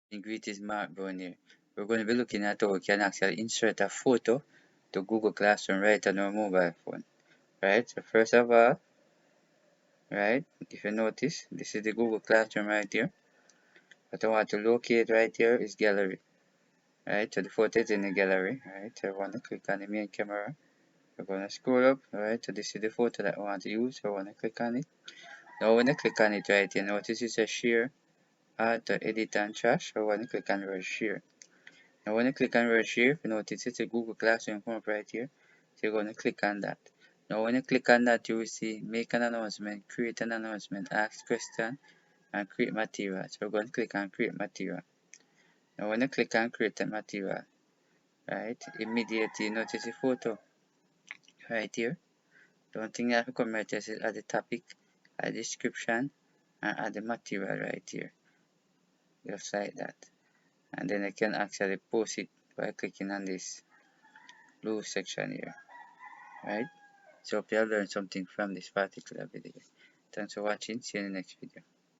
Greet is Mark Brown here. We're going to be looking at how we can actually insert a photo to Google Classroom right on our mobile phone. Right, so first of all, right, if you notice, this is the Google Classroom right here. What I want to locate right here is gallery. Right, so the photo is in the gallery. Right, so I want to click on the main camera. We're going to scroll up. Right, so this is the photo that I want to use. So I want to click on it. Now when I click on it right here, notice it says share, add to edit and trash. So I want to click on word share. Now when you click on word share, you notice it's a Google Classroom come up right here. So you're going to click on that. Now when you click on that, you will see make an announcement, create an announcement, ask question, and create material. So we're going to click on create material. Now when you click on create a material, right, immediately you notice the photo right here. The only thing that will come right here is add the topic, add the description, and add the material right here. Just like that. And then I can actually post it by clicking on this blue section here. Right? So hope you have learned something from this particular video. Thanks for watching. See you in the next video.